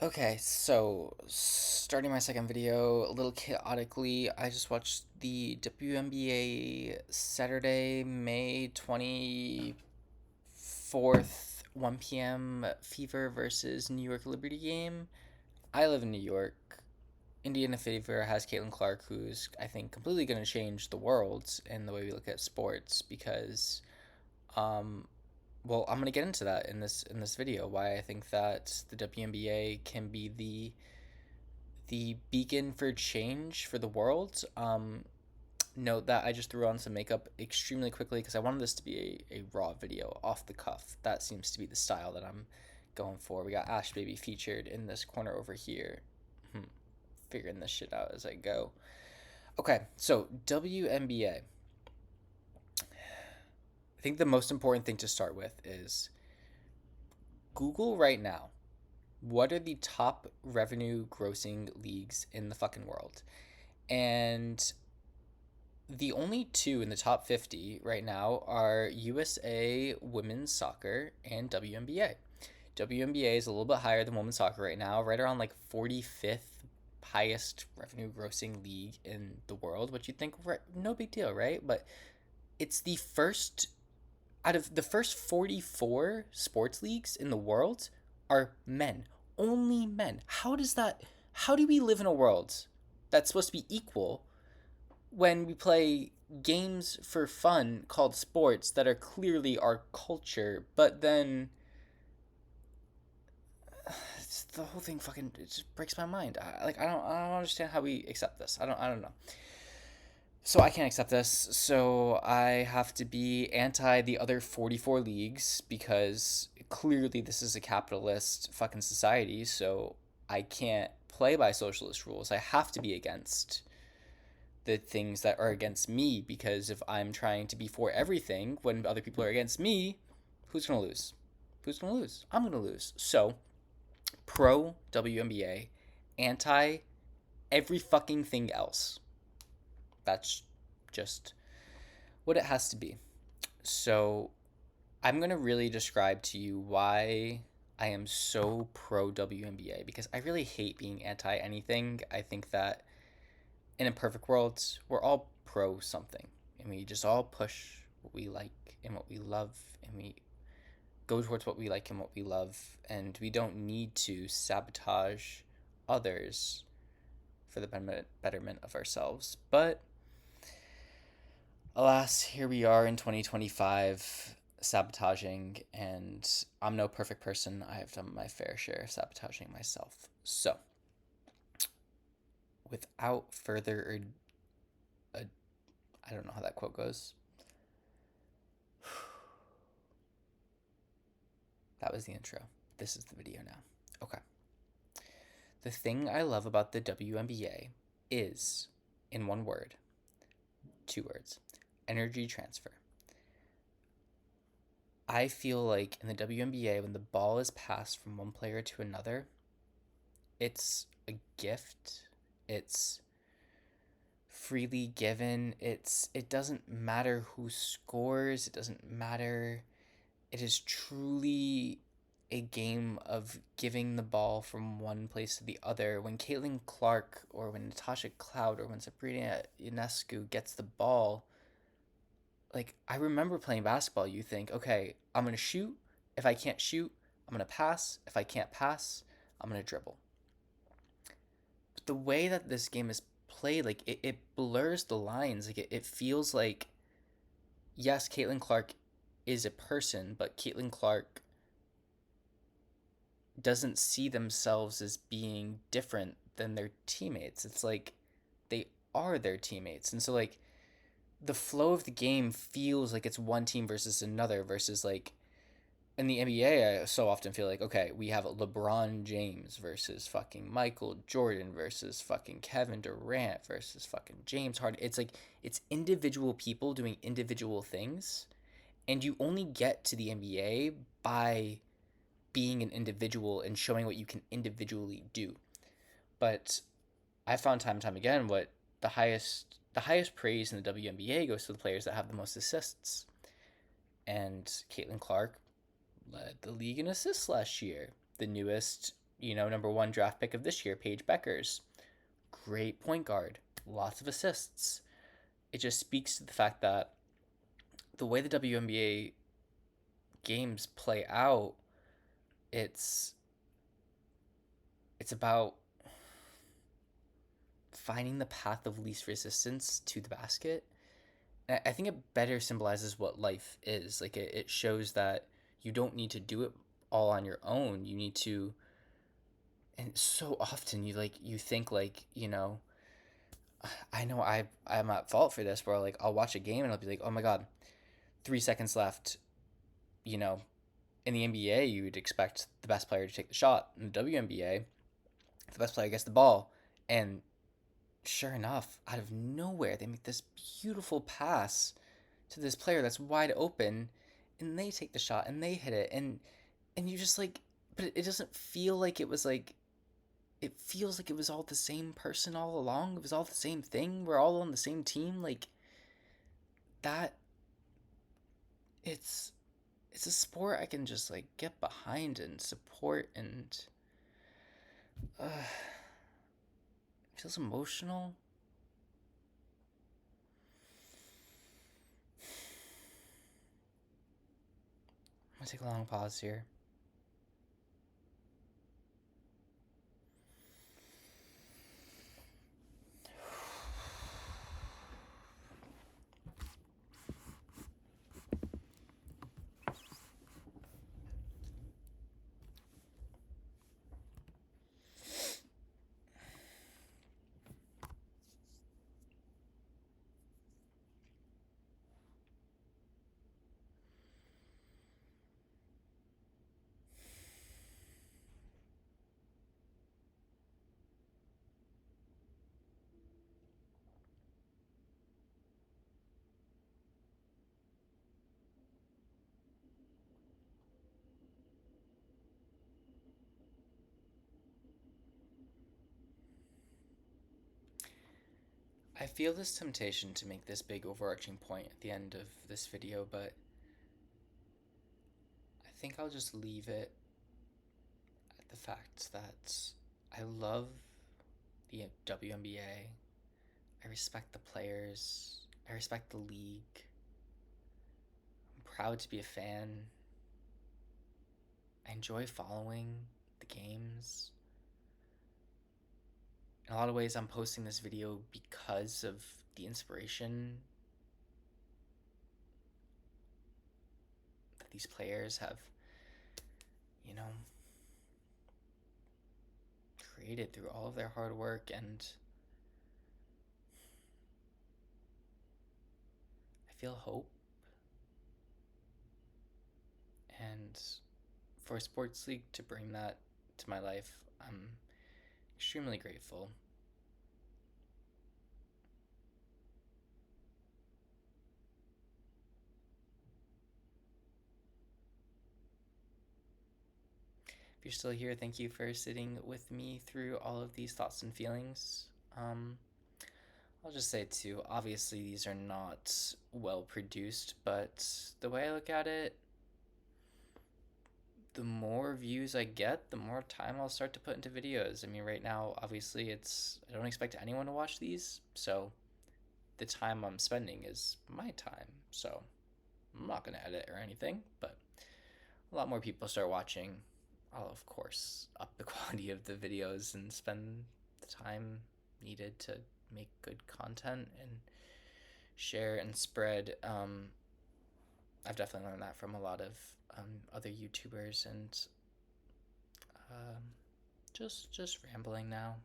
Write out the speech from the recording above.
Okay, so starting my second video a little chaotically, I just watched the WNBA Saturday, May 24th, 1 p.m. Fever versus New York Liberty game. I live in New York. Indiana Fever has Caitlin Clark, who's, I think, completely going to change the world and the way we look at sports because um, well, I'm gonna get into that in this video. Why I think that the WNBA can be the beacon for change for the world. Note that I just threw on some makeup extremely quickly because I wanted this to be a raw video off the cuff. That seems to be the style that I'm going for. We got Ash Baby featured in this corner over here. Figuring this shit out as I go. Okay, so WNBA. I think the most important thing to start with is Google right now what are the top revenue grossing leagues in the fucking world? And the only two in the top 50 right now are USA women's soccer and WNBA. WNBA is a little bit higher than women's soccer right now, right around like 45th highest revenue grossing league in the world, which you'd think, right, no big deal, right? But it's the first out of the first 44 sports leagues in the world are men. Only men. How do we live in a world that's supposed to be equal when we play games for fun called sports that are clearly our culture, but then the whole thing fucking it just breaks my mind. I don't understand how we accept this. I don't know. So I can't accept this. So I have to be anti the other 44 leagues because clearly this is a capitalist fucking society. So I can't play by socialist rules. I have to be against the things that are against me because if I'm trying to be for everything when other people are against me, who's going to lose? Who's going to lose? I'm going to lose. So pro WNBA, anti every fucking thing else. That's just what it has to be. So I'm going to really describe to you why I am so pro WNBA because I really hate being anti anything. I think that in a perfect world, we're all pro something and we just all push what we like and what we love and we go towards what we like and what we love and we don't need to sabotage others for the betterment of ourselves. But alas, here we are in 2025 sabotaging, and I'm no perfect person. I have done my fair share of sabotaging myself. So, without further ado, I don't know how that quote goes. That was the intro. This is the video now. Okay. The thing I love about the WNBA is, in one word, two words, energy transfer. I feel like in the WNBA, when the ball is passed from one player to another, it's a gift. It's freely given. It doesn't matter who scores. It doesn't matter. It is truly a game of giving the ball from one place to the other. When Caitlin Clark or when Natasha Cloud or when Sabrina Ionescu gets the ball, like I remember playing basketball, you think, okay, I'm gonna shoot. If I can't shoot, I'm gonna pass. If I can't pass, I'm gonna dribble. But the way that this game is played, like it blurs the lines. Like it feels like yes, Caitlin Clark is a person, but Caitlin Clark doesn't see themselves as being different than their teammates. It's like they are their teammates. And so like the flow of the game feels like it's one team versus another versus like in the NBA, I so often feel like, okay, we have LeBron James versus fucking Michael Jordan versus fucking Kevin Durant versus fucking James Harden. It's like, it's individual people doing individual things. And you only get to the NBA by being an individual and showing what you can individually do. But I found time and time again what the highest praise in the WNBA goes to the players that have the most assists. And Caitlin Clark led the league in assists last year. The newest number one draft pick of this year, Paige Beckers. Great point guard, lots of assists. It just speaks to the fact that the way the WNBA games play out, it's it's about finding the path of least resistance to the basket. And I think it better symbolizes what life is. Like it shows that you don't need to do it all on your own. You need to, and so often you think I know I'm at fault for this, where like I'll watch a game and I'll be like, oh my god, 3 seconds left. You know, in the NBA, you would expect the best player to take the shot. In the WNBA, the best player gets the ball, and sure enough, out of nowhere, they make this beautiful pass to this player that's wide open, and they take the shot and they hit it, and you just like, but it doesn't feel like it was like. It feels like it was all the same person all along. It was all the same thing. We're all on the same team. Like that. It's it's a sport I can just like get behind and support, and it feels emotional. I'm gonna take a long pause here. I feel this temptation to make this big overarching point at the end of this video, but I think I'll just leave it at the fact that I love the WNBA. I respect the players. I respect the league. I'm proud to be a fan. I enjoy following the games. In a lot of ways, I'm posting this video because of the inspiration that these players have, you know, created through all of their hard work. And I feel hope. And for a sports league to bring that to my life, I'm extremely grateful. If you're still here, thank you for sitting with me through all of these thoughts and feelings. I'll just say too, obviously these are not well produced, but the way I look at it, the more views I get, the more time I'll start to put into videos. I mean, right now, obviously, I don't expect anyone to watch these, so the time I'm spending is my time. So I'm not going to edit or anything, but a lot more people start watching. I'll, of course, up the quality of the videos and spend the time needed to make good content and share and spread. I've definitely learned that from a lot of other YouTubers, and um, just rambling now.